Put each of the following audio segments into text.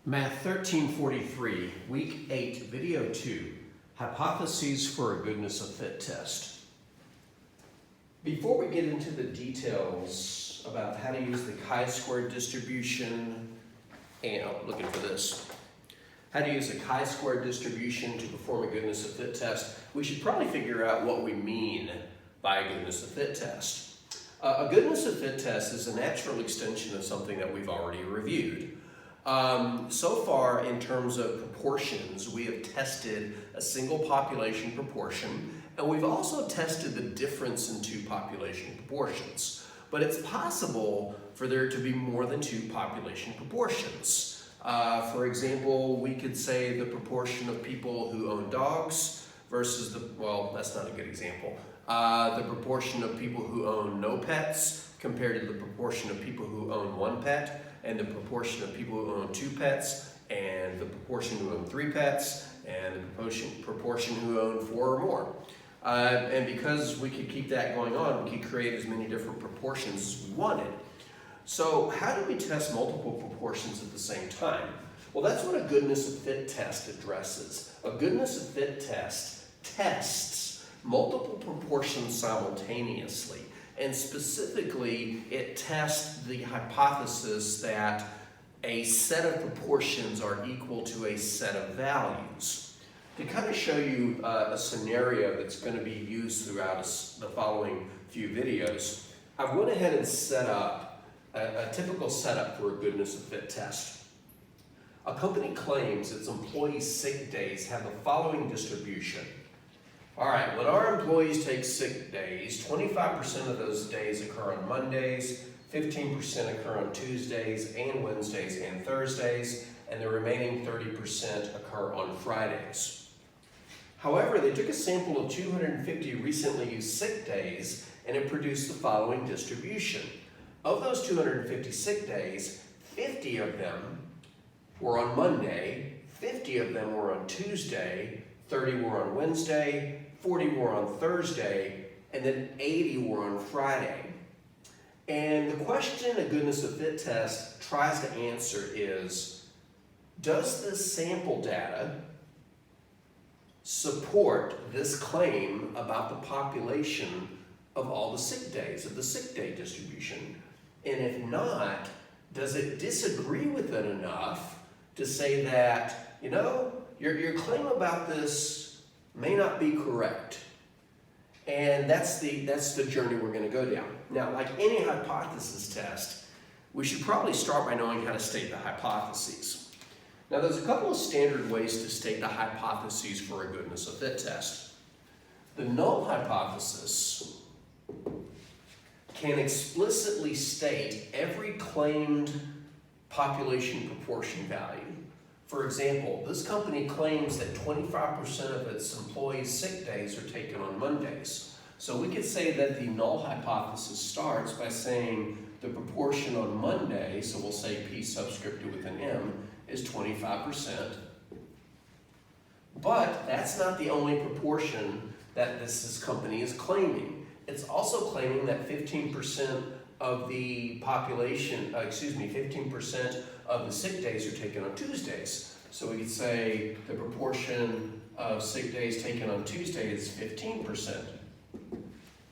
Math 1343, Week 8, Video 2, Hypotheses for a Goodness of Fit Test. Before we get into the details about how to use the chi-squared distribution, and looking for this, how to use a chi-squared distribution to perform a goodness of fit test, we should probably figure out what we mean by a goodness of fit test. A goodness of fit test is a natural extension of something that we've already reviewed. So far, in terms of proportions, we have tested a single population proportion, and we've also tested the difference in two population proportions. But it's possible for there to be more than two population proportions. For example, we could say the proportion of people who own dogs versus that's not a good example. The proportion of people who own no pets compared to the proportion of people who own one pet, and the proportion of people who own two pets, and the proportion who own three pets, and the proportion who own four or more. And because we could keep that going on, we could create as many different proportions as we wanted. So how do we test multiple proportions at the same time? Well, that's what a goodness of fit test addresses. A goodness of fit test tests multiple proportions simultaneously. And specifically, it tests the hypothesis that a set of proportions are equal to a set of values. To kind of show you a scenario that's going to be used throughout the following few videos, I went ahead and set up a typical setup for a goodness of fit test. A company claims its employees' sick days have the following distribution. All right, when our employees take sick days, 25% of those days occur on Mondays, 15% occur on Tuesdays and Wednesdays and Thursdays, and the remaining 30% occur on Fridays. However, they took a sample of 250 recently used sick days, and it produced the following distribution. Of those 250 sick days, 50 of them were on Monday, 50 of them were on Tuesday, 30 were on Wednesday, 40 were on Thursday, and then 80 were on Friday. And the question a goodness of fit test tries to answer is, does this sample data support this claim about the population of all the sick days, of the sick day distribution? And if not, does it disagree with it enough to say that, your claim about this may not be correct? And that's the journey we're going to go down. Now, like any hypothesis test, we should probably start by knowing how to state the hypotheses. Now, there's a couple of standard ways to state the hypotheses for a goodness of fit test. The null hypothesis can explicitly state every claimed population proportion value. For example, this company claims that 25% of its employees' sick days are taken on Mondays. So we could say that the null hypothesis starts by saying the proportion on Monday, so we'll say P subscripted with an M, is 25%. But that's not the only proportion that this company is claiming. It's also claiming that 15% of the population, 15% of the sick days are taken on Tuesdays. So we could say the proportion of sick days taken on Tuesday is 15%.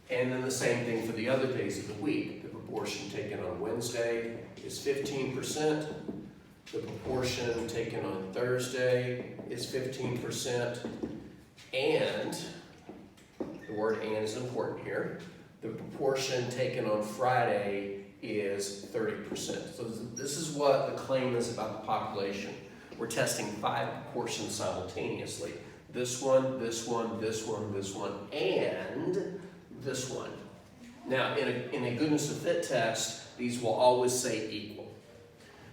And then the same thing for the other days of the week. The proportion taken on Wednesday is 15%. The proportion taken on Thursday is 15%. And, the word and is important here, the proportion taken on Friday is 30%. So this is what the claim is about the population. We're testing 5 proportions simultaneously. This one, this one, this one, this one, and this one. Now, in a goodness of fit test, these will always say equal.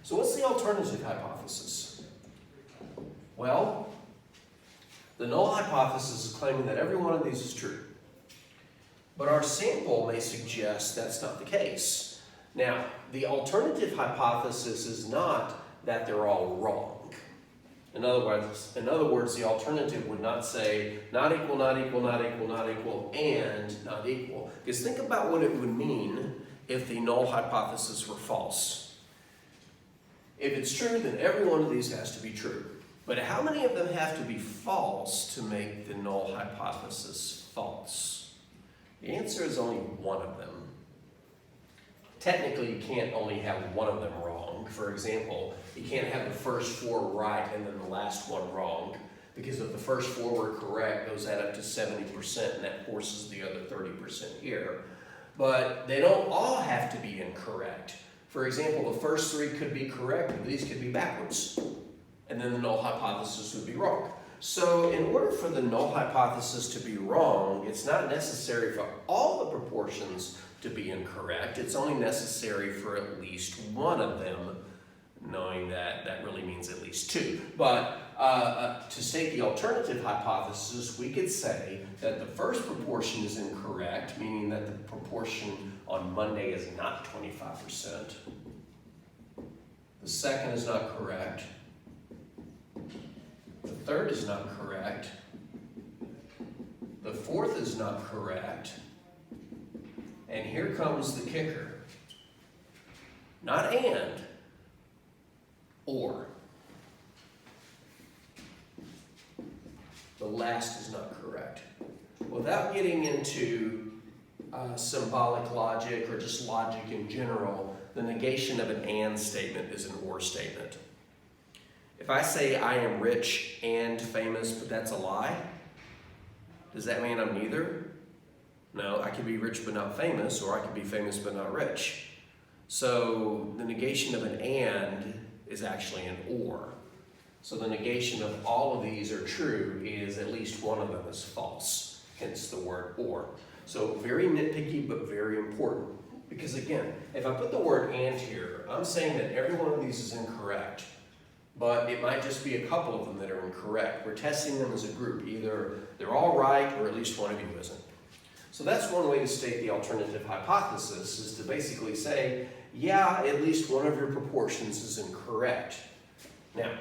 So what's the alternative hypothesis? Well, the null hypothesis is claiming that every one of these is true. But our sample may suggest that's not the case. Now, the alternative hypothesis is not that they're all wrong. In other words, the alternative would not say not equal, not equal, not equal, not equal, and not equal. Because think about what it would mean if the null hypothesis were false. If it's true, then every one of these has to be true. But how many of them have to be false to make the null hypothesis false? The answer is only one of them. Technically, you can't only have one of them wrong. For example, you can't have the first 4 right and then the last one wrong, because if the first 4 were correct, those add up to 70%, and that forces the other 30% here. But they don't all have to be incorrect. For example, the first 3 could be correct, but these could be backwards. And then the null hypothesis would be wrong. So in order for the null hypothesis to be wrong, it's not necessary for all the proportions to be incorrect. It's only necessary for at least one of them, knowing that that really means at least 2. But to state the alternative hypothesis, we could say that the first proportion is incorrect, meaning that the proportion on Monday is not 25%. The second is not correct. The third is not correct. The fourth is not correct. And here comes the kicker. Not and, or. The last is not correct. Without getting into symbolic logic or just logic in general, the negation of an and statement is an or statement. If I say I am rich and famous, but that's a lie, does that mean I'm neither? No, I could be rich but not famous, or I could be famous but not rich. So the negation of an and is actually an or. So the negation of all of these are true is at least one of them is false, hence the word or. So very nitpicky but very important. Because again, if I put the word and here, I'm saying that every one of these is incorrect. But it might just be a couple of them that are incorrect. We're testing them as a group. Either they're all right or at least one of you isn't. So that's one way to state the alternative hypothesis, is to basically say, yeah, at least one of your proportions is incorrect. Now,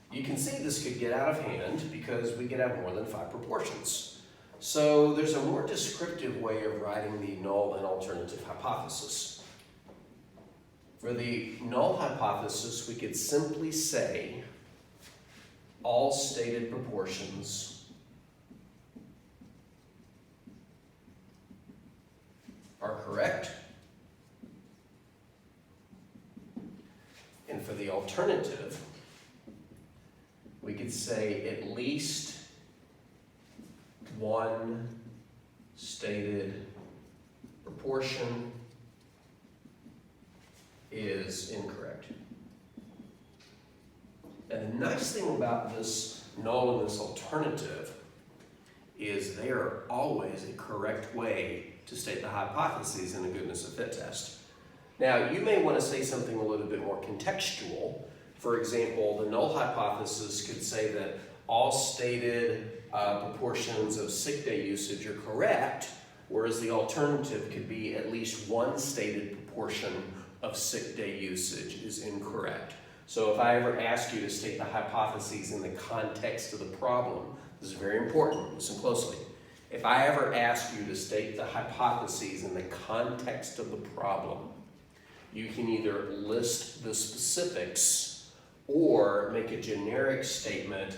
you can see this could get out of hand because we could have more than 5 proportions. So there's a more descriptive way of writing the null and alternative hypothesis. For the null hypothesis, we could simply say all stated proportions are correct. And for the alternative, we could say at least one stated proportion is incorrect. And the nice thing about this null and this alternative is they are always a correct way to state the hypotheses in a goodness of fit test. Now, you may want to say something a little bit more contextual. For example, the null hypothesis could say that all stated proportions of sick day usage are correct, whereas the alternative could be at least one stated proportion of sick day usage is incorrect. So if I ever ask you to state the hypotheses in the context of the problem, this is very important, listen closely. If I ever ask you to state the hypotheses in the context of the problem, you can either list the specifics or make a generic statement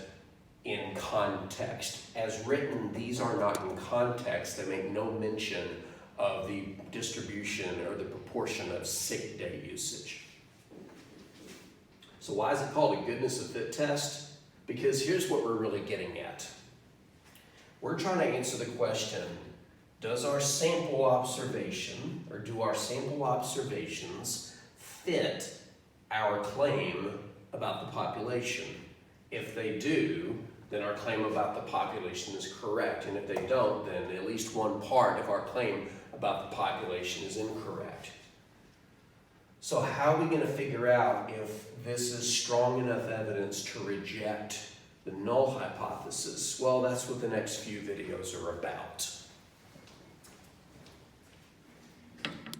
in context. As written, these are not in context. They make no mention of the distribution or the proportion of sick day usage. So why is it called a goodness of fit test? Because here's what we're really getting at. We're trying to answer the question, does our sample observation, or do our sample observations fit our claim about the population? If they do, then our claim about the population is correct. And if they don't, then at least one part of our claim about the population is incorrect. So how are we going to figure out if this is strong enough evidence to reject the null hypothesis? Well, that's what the next few videos are about.